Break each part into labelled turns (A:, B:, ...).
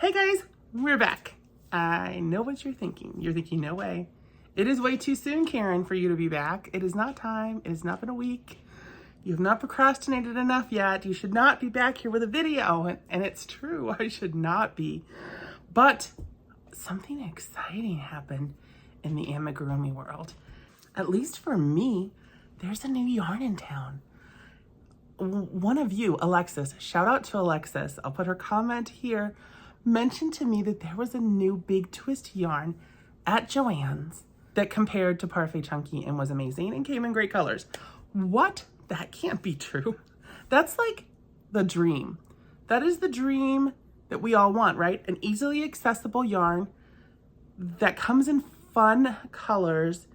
A: Hey guys, we're back. I know what you're thinking. You're thinking, no way. It is way too soon, Karen, for you to be back. It is not time. It has not been a week. You have not procrastinated enough yet. You should not be back here with a video. And it's true, I should not be. But something exciting happened in the Amigurumi world. At least for me, there's a new yarn in town. One of you, Alexis, shout out to Alexis. I'll put her comment here. Mentioned to me that there was a new big twist yarn at Joann's that compared to Parfait Chunky and was amazing and came in great colors. What? That can't be true. That's like the dream. That is the dream that we all want, right? An easily accessible yarn that comes in fun colors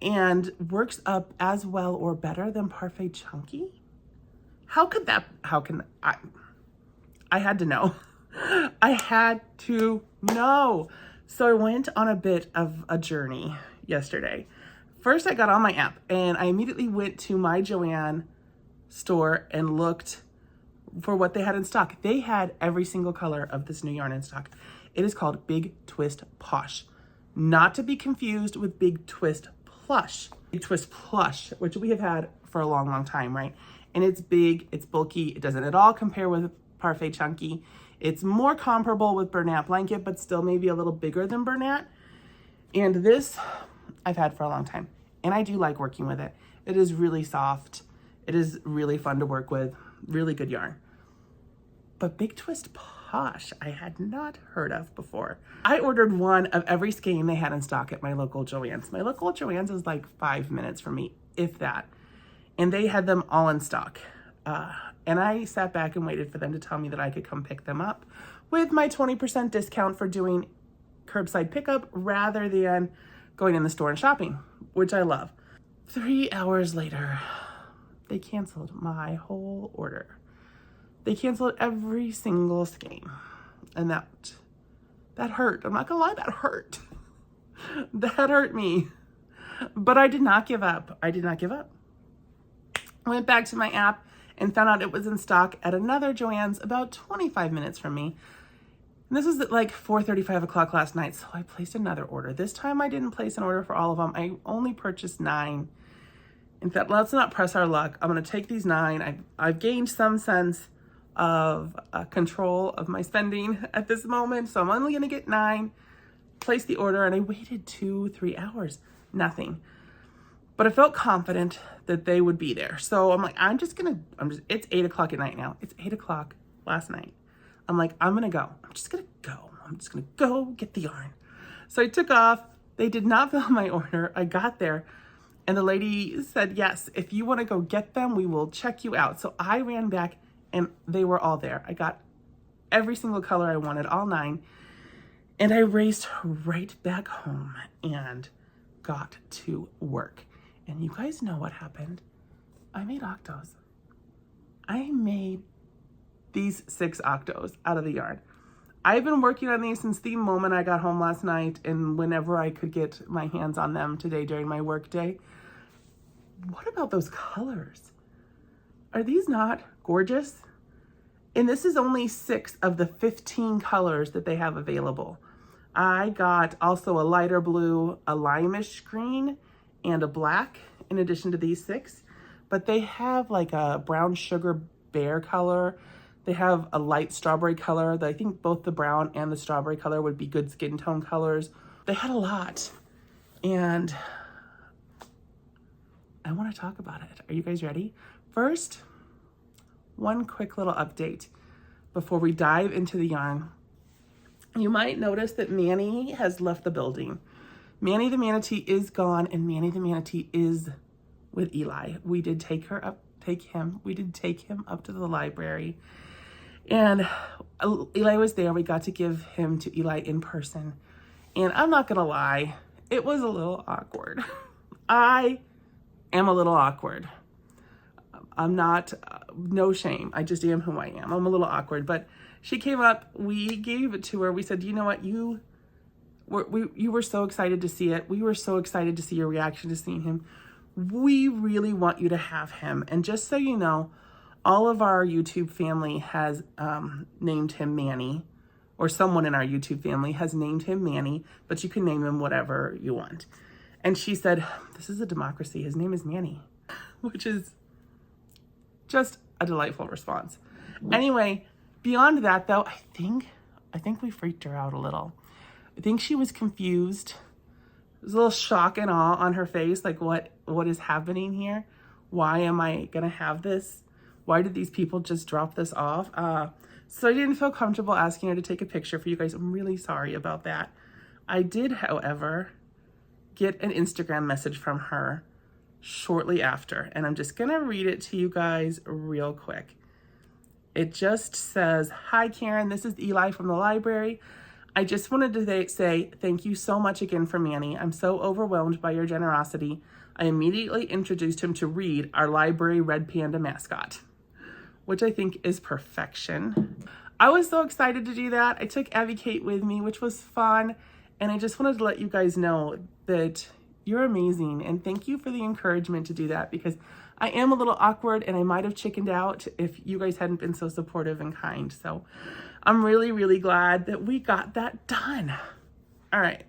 A: and works up as well or better than Parfait Chunky. I had to know. I had to know. So I went on a bit of a journey yesterday. First, I got on my app and I immediately went to my Joann store and looked for what they had in stock. They had every single color of this new yarn in stock. It is called Big Twist Posh, not to be confused with Big Twist Plush. Big Twist Plush, which we have had for a long, long time, right? And it's big, it's bulky. It doesn't at all compare with Parfait Chunky. It's more comparable with Bernat Blanket, but still maybe a little bigger than Bernat. And this I've had for a long time. And I do like working with it. It is really soft. It is really fun to work with. Really good yarn. But Big Twist Posh, I had not heard of before. I ordered one of every skein they had in stock at my local Joann's. My local Joann's is like 5 minutes from me, if that. And they had them all in stock. And I sat back and waited for them to tell me that I could come pick them up with my 20% discount for doing curbside pickup rather than going in the store and shopping, which I love. 3 hours later, they canceled my whole order. They canceled every single skein. And that hurt. I'm not gonna lie, that hurt. That hurt me. But I did not give up. I did not give up. I went back to my app and found out it was in stock at another Joann's about 25 minutes from me. And this was at like 4:35 o'clock last night, so I placed another order. This time I didn't place an order for all of them. I only purchased 9. In fact, let's not press our luck. I'm gonna take these 9. I've gained some sense of control of my spending at this moment, so I'm only gonna get 9, place the order, and I waited 2-3 hours, nothing. But I felt confident that they would be there. So I'm like, it's 8 o'clock at night now. It's 8 o'clock last night. I'm like, I'm gonna go. I'm just gonna go get the yarn. So I took off. They did not fill my order. I got there and the lady said, yes, if you wanna go get them, we will check you out. So I ran back and they were all there. I got every single color I wanted, all 9. And I raced right back home and got to work. And you guys know what happened. I made octos. I made these 6 octos out of the yarn. I've been working on these since the moment I got home last night and whenever I could get my hands on them today during my work day. What about those colors? Are these not gorgeous? And this is only 6 of the 15 colors that they have available. I got also a lighter blue, a limeish green, and a black in addition to these 6, but they have like a brown sugar bear color. They have a light strawberry color that I think both the brown and the strawberry color would be good skin tone colors. They had a lot and I want to talk about it. Are you guys ready? First, one quick little update before we dive into the yarn. You might notice that Manny has left the building. Manny the manatee is gone and Manny the manatee is with Eli. We did take him up to the library and Eli was there. We got to give him to Eli in person. And I'm not gonna lie, it was a little awkward. I am a little awkward. I'm not, no shame. I just am who I am. I'm a little awkward, but she came up, we gave it to her. We said, you know what, you were so excited to see it. We were so excited to see your reaction to seeing him. We really want you to have him. And just so you know, all of our YouTube family has named him Manny or someone in our YouTube family has named him Manny, but you can name him whatever you want. And she said, this is a democracy. His name is Manny, which is just a delightful response. Anyway, beyond that though, I think we freaked her out a little. I think she was confused. There's a little shock and awe on her face, like what is happening here? Why am I gonna have this? Why did these people just drop this off? So I didn't feel comfortable asking her to take a picture for you guys. I'm really sorry about that. I did, however, get an Instagram message from her shortly after, and I'm just gonna read it to you guys real quick. It just says, "Hi Karen, this is Eli from the library. I just wanted to say thank you so much again for Manny. I'm so overwhelmed by your generosity. I immediately introduced him to Reed, our library red panda mascot," which I think is perfection. I was so excited to do that. I took Abby Kate with me, which was fun. And I just wanted to let you guys know that you're amazing. And thank you for the encouragement to do that, because I am a little awkward and I might have chickened out if you guys hadn't been so supportive and kind. So I'm really, really glad that we got that done. All right,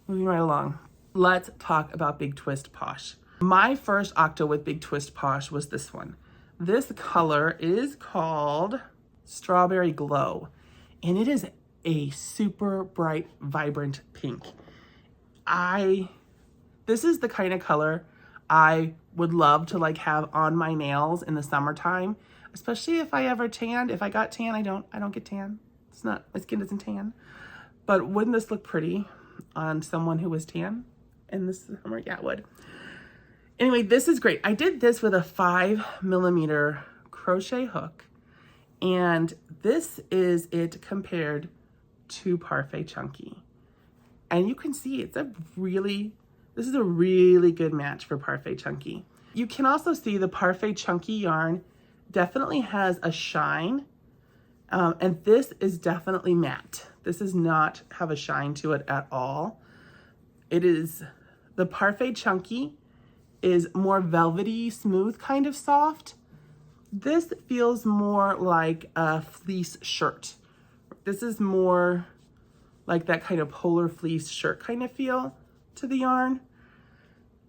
A: moving right along. Let's talk about Big Twist Posh. My first octo with Big Twist Posh was this one. This color is called Strawberry Glow, and it is a super bright, vibrant pink. This is the kind of color I would love to like have on my nails in the summertime, especially if I ever tanned. If I got tan, I don't get tan. It's not, my skin doesn't tan. But wouldn't this look pretty on someone who was tan in the summer? Yeah, it would. Anyway, this is great. I did this with a 5mm crochet hook, and this is it compared to Parfait Chunky. And you can see this is a really good match for Parfait Chunky. You can also see the Parfait Chunky yarn definitely has a shine, and this is definitely matte. This does not have a shine to it at all. The Parfait Chunky is more velvety, smooth, kind of soft. This feels more like a fleece shirt. This is more like that kind of polar fleece shirt kind of feel to the yarn.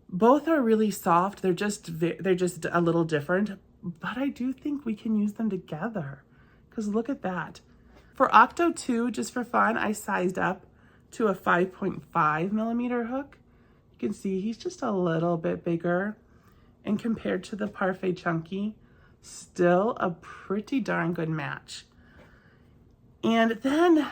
A: Both are really soft. They're just a little different, but I do think we can use them together, because look at that. For Octo 2, just for fun, I sized up to a 5.5mm hook. You can see he's just a little bit bigger, and compared to the Parfait Chunky, still a pretty darn good match. And then,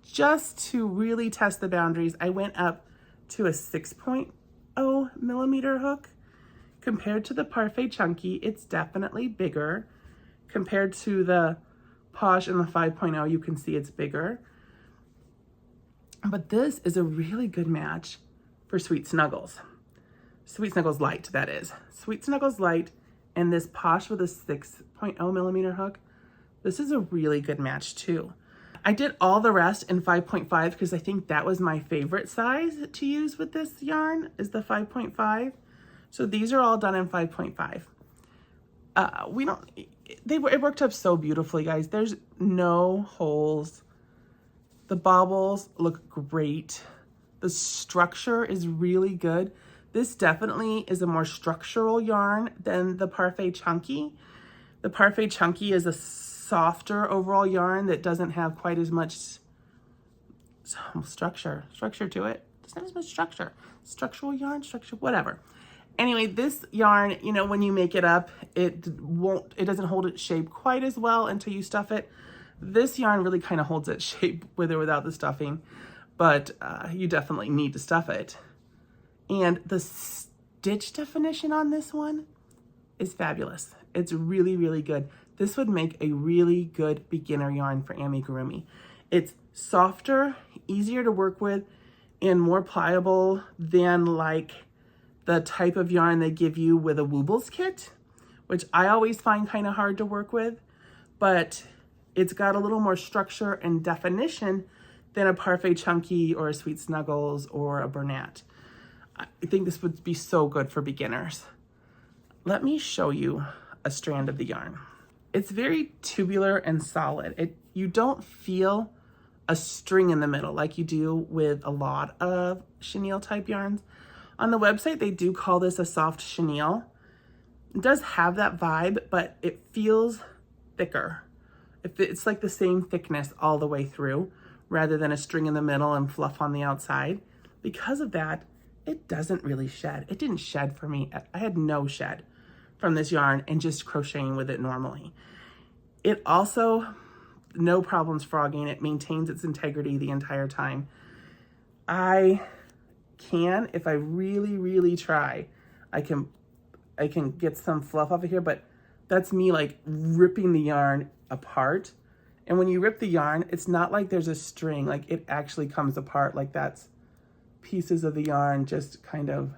A: just to really test the boundaries, I went up to a 6.0mm hook. Compared to the Parfait Chunky, it's definitely bigger. Compared to the Posh and the 5.0, you can see it's bigger. But this is a really good match for Sweet Snuggles. Sweet Snuggles Light, that is. Sweet Snuggles Light and this Posh with a 6.0mm hook. This is a really good match too. I did all the rest in 5.5 because I think that was my favorite size to use with this yarn, is the 5.5. So these are all done in 5.5. It worked up so beautifully, guys. There's no holes. The bobbles look great. The structure is really good. This definitely is a more structural yarn than the Parfait Chunky. The Parfait Chunky is a softer overall yarn that doesn't have quite as much structure to it. There's not as much structure. Structural yarn, whatever. Anyway, this yarn, you know, when you make it up, it doesn't hold its shape quite as well until you stuff it. This yarn really kind of holds its shape with or without the stuffing, but you definitely need to stuff it. And the stitch definition on this one is fabulous. It's really, really good. This would make a really good beginner yarn for Amigurumi. It's softer, easier to work with, and more pliable than like the type of yarn they give you with a Woobles kit, which I always find kind of hard to work with, but it's got a little more structure and definition than a Parfait Chunky or a Sweet Snuggles or a Bernat. I think this would be so good for beginners. Let me show you a strand of the yarn. It's very tubular and solid. You don't feel a string in the middle like you do with a lot of chenille type yarns. On the website, they do call this a soft chenille. It does have that vibe, but it feels thicker. It's like the same thickness all the way through rather than a string in the middle and fluff on the outside. Because of that, it doesn't really shed. It didn't shed for me. I had no shed from this yarn and just crocheting with it normally. It also, no problems frogging. It maintains its integrity the entire time. I can, if I really, really try, I can get some fluff off of here, but that's me like ripping the yarn apart. And when you rip the yarn, it's not like there's a string, like it actually comes apart. Like that's pieces of the yarn just kind of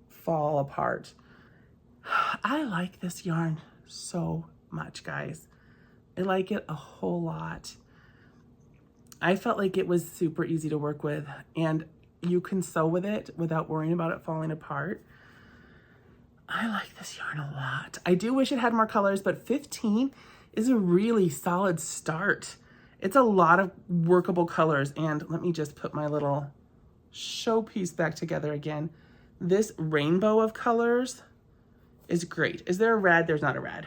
A: fall apart. I like this yarn so much, guys. I like it a whole lot. I felt like it was super easy to work with, and you can sew with it without worrying about it falling apart. I like this yarn a lot. I do wish it had more colors, but 15 is a really solid start. It's a lot of workable colors, and let me just put my little showpiece back together again. This rainbow of colors is great. Is there a red? There's not a red.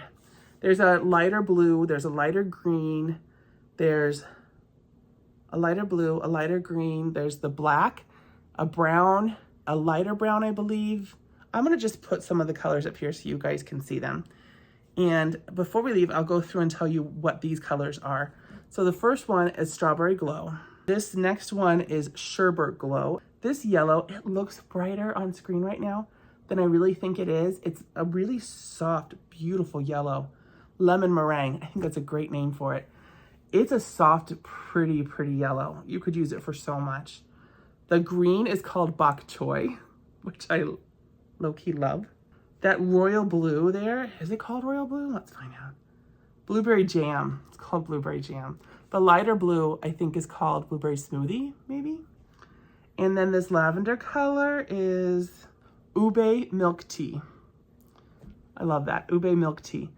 A: There's a lighter blue, there's a lighter green, there's a lighter blue, a lighter green, there's the black, a brown, a lighter brown, I believe. I'm gonna just put some of the colors up here so you guys can see them. And before we leave, I'll go through and tell you what these colors are. So the first one is Strawberry Glow. This next one is Sherbet Glow. This yellow, it looks brighter on screen right now than I really think it is. It's a really soft, beautiful yellow. Lemon Meringue, I think that's a great name for it. It's a soft, pretty yellow. You could use it for so much. The green is called Bok Choy, which I low-key love. That royal blue there, is it called royal blue? Let's find out. Blueberry Jam, it's called Blueberry Jam. The lighter blue, I think, is called Blueberry Smoothie, maybe? And then this lavender color is Ube Milk Tea. I love that, Ube Milk Tea.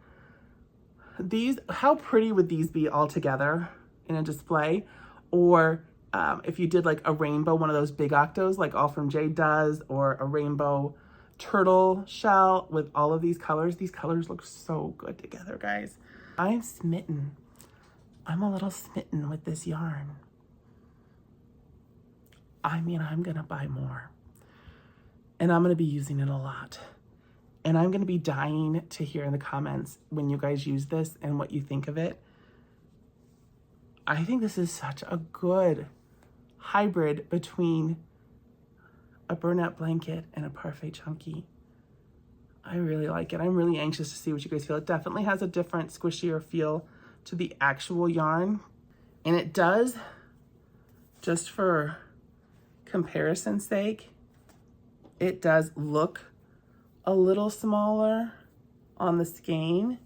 A: These, how pretty would these be all together in a display? Or if you did like a rainbow, one of those big octos like All From Jade does, or a rainbow turtle shell with all of these colors look so good together, guys. I'm smitten. I'm a little smitten with this yarn. I mean, I'm gonna buy more. And I'm gonna be using it a lot. And I'm gonna be dying to hear in the comments when you guys use this and what you think of it. I think this is such a good hybrid between a Bernat blanket and a Parfait chunky. I really like it. I'm really anxious to see what you guys feel. It definitely has a different squishier feel to the actual yarn. And it does, just for comparison's sake, it does look a little smaller on the skein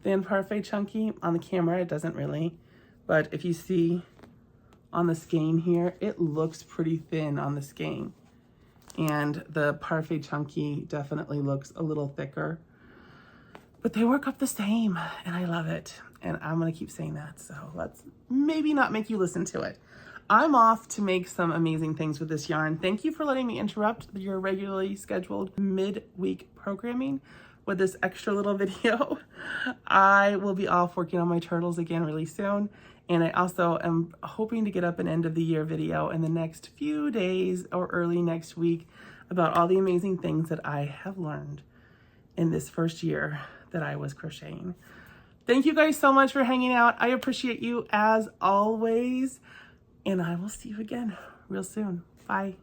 A: than Parfait chunky. On the camera, it doesn't really. But if you see on the skein here, it looks pretty thin on the skein. And the Parfait chunky definitely looks a little thicker. But they work up the same, and I love it. And I'm gonna keep saying that, so let's maybe not make you listen to it. I'm off to make some amazing things with this yarn. Thank you for letting me interrupt your regularly scheduled mid-week programming with this extra little video. I will be off working on my turtles again really soon. And I also am hoping to get up an end of the year video in the next few days or early next week about all the amazing things that I have learned in this first year that I was crocheting. Thank you guys so much for hanging out. I appreciate you as always. And I will see you again real soon. Bye.